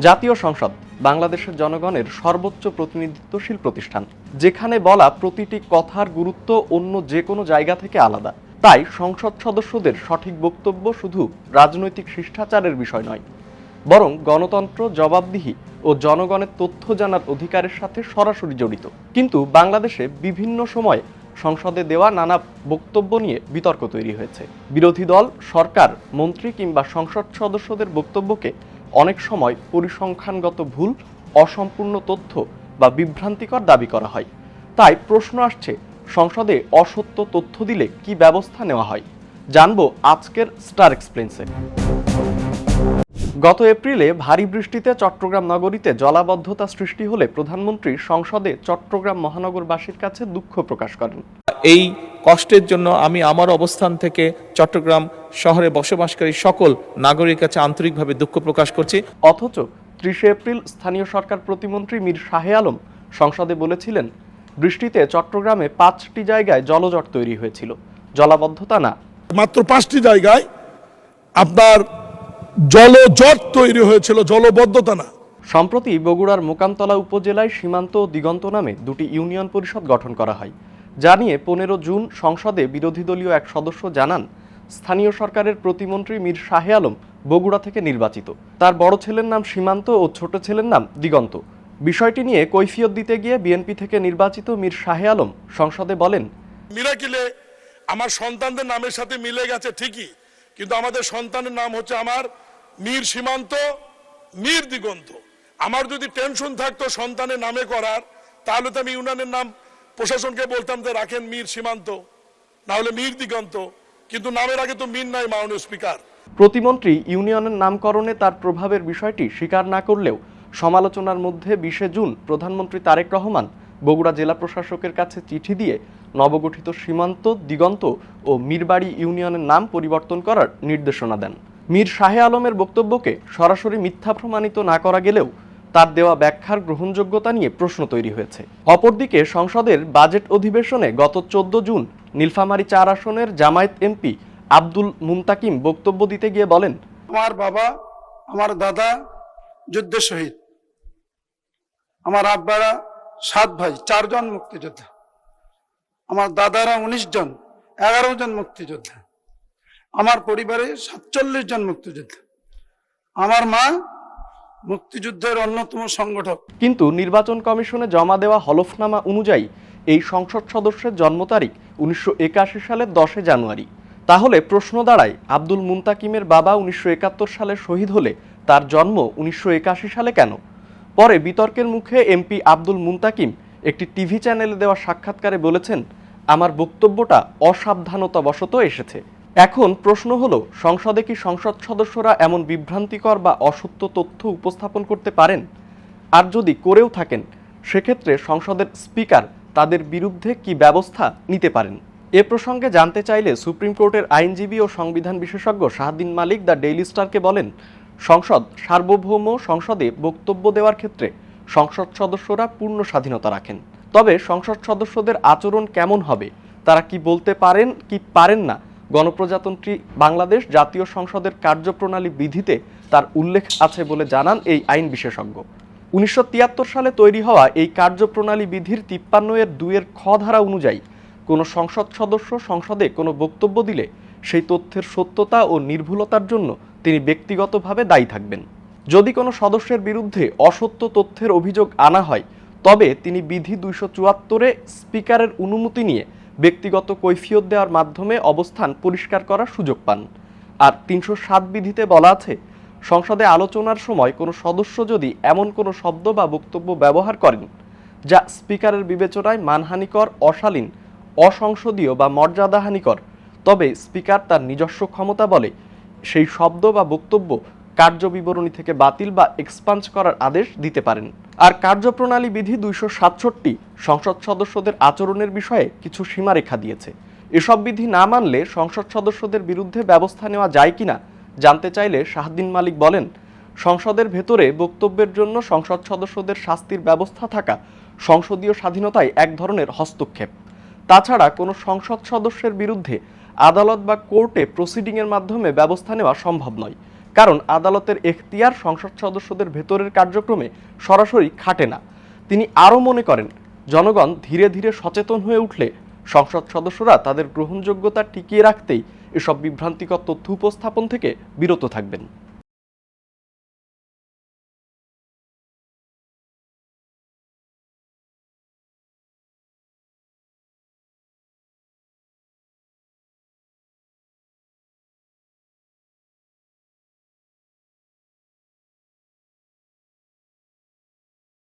জাতীয় সংসদ বাংলাদেশের জনগণের সর্বোচ্চ প্রতিনিধিত্বশীল প্রতিষ্ঠান, যেখানে বলা প্রতিটি কথার গুরুত্ব অন্য যে কোনো জায়গা থেকে আলাদা। তাই সংসদ সদস্যদের সঠিক বক্তব্য শুধু রাজনৈতিক শিষ্টাচারের বিষয় নয়, বরং গণতন্ত্র, জবাবদিহি ও জনগণের তথ্য জানার অধিকারের সাথে সরাসরি জড়িত। কিন্তু বাংলাদেশে বিভিন্ন সময়ে সংসদে দেওয়া নানা বক্তব্য নিয়ে বিতর্ক তৈরি হয়েছে। বিরোধী দল, সরকার, মন্ত্রী কিংবা সংসদ সদস্যদের বক্তব্যকে অনেক সময় পরিসংখ্যানগত ভুল, অসম্পূর্ণ তথ্য বা বিভ্রান্তিকর দাবি করা হয়। তাই প্রশ্ন আসছে, সংসদে অসত্য তথ্য দিলে কি ব্যবস্থা নেওয়া হয়? জানবো আজকের স্টার এক্সপ্লেন্সে। গত এপ্রিলে ভারী বৃষ্টিতে চট্টগ্রাম নগরীতে জলাবদ্ধতা সৃষ্টি হলে প্রধানমন্ত্রী সংসদে চট্টগ্রাম মহানগরবাসীর কাছে দুঃখ প্রকাশ করেন। এই কষ্টের জন্য আমি আমার অবস্থান থেকে চট্টগ্রাম শহরে বসবাসকারী সকল নাগরিকের কাছে আন্তরিকভাবে দুঃখ প্রকাশ করছি। অথচ 30 এপ্রিল স্থানীয় সরকার প্রতিমন্ত্রী মীর শাহে আলম সংসদে বলেছিলেন, বৃষ্টিতে চট্টগ্রামে 5টি জায়গায় জলজট তৈরি হয়েছিল, জলাবদ্ধতা না। মাত্র 5টি জায়গায় আপনার জলজট তৈরি হয়েছিল, জলবদ্ধতা না। সম্প্রতি বগুড়ার মোকামতলা উপজেলায় সীমান্ত ও দিগন্ত নামে 2টি ইউনিয়ন পরিষদ গঠন করা হয়। যা নিয়ে 15 জুন সংসদে বিরোধী দলীয় এক সদস্য জানান, স্থানীয় সরকারের প্রতিমন্ত্রী মীর শাহে আলম বগুড়া থেকে নির্বাচিত। তার বড় ছেলের নাম সীমান্ত ও ছোট ছেলের নাম দিগন্ত। বিষয়টি নিয়ে কৈফিয়ত দিতে গিয়ে বিএনপি থেকে নির্বাচিত মীর শাহে আলম সংসদে বলেন, মিরাকিলে আমার সন্তানদের নামের সাথে মিলে গেছে ঠিকই, কিন্তু আমাদের সন্তানের নাম হচ্ছে আমার মীর সীমান্ত, মীর দিগন্ত। আমার যদি টেনশন থাকতো সন্তানের নামে করার, তাহলে তো আমি ইউনিয়নের নাম প্রশাসনকে বলতাম যে রাখেন মীর সীমান্ত, না হলে মীর দিগন্ত, কিন্তু নামের আগে তো মীর নাই। মাননীয় স্পিকার, প্রতিমন্ত্রী ইউনিয়নের নামকরণে তার প্রভাবের বিষয়টি স্বীকার না করলেও সমালোচনার মধ্যে 20 জুন প্রধানমন্ত্রী তারেক রহমান বগুড়া জেলা প্রশাসকের কাছে চিঠি দিয়ে নবগঠিত সীমান্ত, দিগন্ত ও মীরবাড়ি ইউনিয়নের নাম পরিবর্তন করার নির্দেশনা দেন। মীর শাহে আলমের বক্তব্যকে সরাসরি মিথ্যা প্রমাণিত না করা গেলেও তার দেওয়া ব্যাখ্যার গ্রহণযোগ্যতা নিয়ে প্রশ্ন তৈরি হয়েছে। অপরদিকে সংসদের বাজেট অধিবেশনে গত 14 জুন নীলফামারী 4 আসনের জামায়াত এমপি আব্দুল মুন্তাকিম বক্তব্য দিতে গিয়ে বলেন, আমার বাবা, আমার দাদা যুদ্ধে শহীদ, আমার আব্বারা 7 ভাই, 4 জন মুক্তিযোদ্ধা, আমার দাদারা 19 জন, 11 জন মুক্তিযোদ্ধা, আমার পরিবারে 47 জন মুক্তিযোদ্ধা, আমার মা মুক্তিযুদ্ধের অন্যতম সংগঠক। কিন্তু নির্বাচন কমিশনে জমা দেওয়া হলফনামা অনুযায়ী এই সংসদ সদস্যের জন্ম তারিখ 1981 সালের 10 জানুয়ারি। তাহলে প্রশ্ন দাঁড়ায়, আব্দুল মুন্তাকিমের বাবা 1971 সালে শহীদ হলে তার জন্ম 1981 সালে কেন? পরে বিতর্কের মুখে এমপি আব্দুল মুন্তাকিম একটি টিভি চ্যানেলে দেওয়া সাক্ষাৎকারে বলেছেন, আমার বক্তব্যটা অসাবধানতাবশত এসেছে। এখন প্রশ্ন হলো, সংসদে কি সংসদ সদস্যরা এমন বিভ্রান্তিকর বা অসত্য তথ্য উপস্থাপন করতে পারেন? আর যদি করেও থাকেন, সেক্ষেত্রে সংসদের স্পিকার তাদের বিরুদ্ধে কি ব্যবস্থা নিতে পারেন? এ প্রসঙ্গে জানতে চাইলে সুপ্রিম কোর্টের আইনজীবী ও সংবিধান বিশেষজ্ঞ শাহদ্দিন মালিক দ্য ডেইলি স্টারকে বলেন, সংসদ সার্বভৌম, সংসদে বক্তব্য দেওয়ার ক্ষেত্রে সংসদ সদস্যরা পূর্ণ স্বাধীনতা রাখেন। তবে সংসদ সদস্যদের আচরণ কেমন হবে, তারা কি বলতে পারেন কি পারেন না, গণপ্রজাতন্ত্রী বাংলাদেশ জাতীয় সংসদের কার্যপ্রণালী বিধিতে তার উল্লেখ আছে বলে জানান এই আইন বিশেষজ্ঞ। 1973 সালে তৈরি হওয়া এই কার্যপ্রণালী বিধির 53(2) খ ধারা অনুযায়ী কোনো সংসদ সদস্য সংসদে কোনো বক্তব্য দিলে সেই তথ্যের সত্যতা ও নির্ভুলতার জন্য তিনি ব্যক্তিগতভাবে দায়ী থাকবেন। যদি কোনো সদস্যের বিরুদ্ধে অসত্য তথ্যের অভিযোগ আনা হয়, তবে তিনি বিধি 274-এ স্পিকারের অনুমতি নিয়ে ব্যক্তিগত কৈফিয়ত দেওয়ার মাধ্যমে অবস্থান পরিষ্কার করার সুযোগ পান। আর 307 বিধিতে বলা আছে, সংসদে আলোচনার সময় কোনো সদস্য যদি এমন কোনো শব্দ বা বক্তব্য ব্যবহার করেন যা স্পিকারের বিবেচনায় মানহানিকর, অশালীন, অসংসদীয় বা মর্যাদাহানিকর, তবে স্পিকার তার নিজস্ব ক্ষমতা বলে সেই শব্দ বা বক্তব্য কার্যবিবরণী থেকে বাতিল বা এক্সপাঞ্জ করার আদেশ দিতে পারেন। আর কার্যপ্রণালী বিধি 267 সংসদ সদস্যদের আচরণের বিষয়ে কিছু সীমারেখা দিয়েছে। এসব বিধি না মানলে সংসদ সদস্যদের বিরুদ্ধে ব্যবস্থা নেওয়া যায় কিনা জানতে চাইলে শাহদ্দিন মালিক বলেন, সংসদের ভেতরে বক্তব্যের জন্য সংসদ সদস্যদের শাস্তির ব্যবস্থা থাকা সংসদীয় স্বাধীনতায় এক ধরনের হস্তক্ষেপ। তাছাড়া কোনো সংসদ সদস্যের বিরুদ্ধে আদালত বা কোর্টে প্রসিডিংয়ের মাধ্যমে ব্যবস্থা নেওয়া সম্ভব নয়, কারণ আদালতের এখতিয়ার সংসদ সদস্যদের ভেতরের কার্যক্রমে সরাসরি খাটে না। তিনি আরও মনে করেন, জনগণ ধীরে ধীরে সচেতন হয়ে উঠলে সংসদ সদস্যরা তাদের গ্রহণযোগ্যতা টিকিয়ে রাখতেই এসব বিভ্রান্তিকর তথ্য উপস্থাপন থেকে বিরত থাকবেন।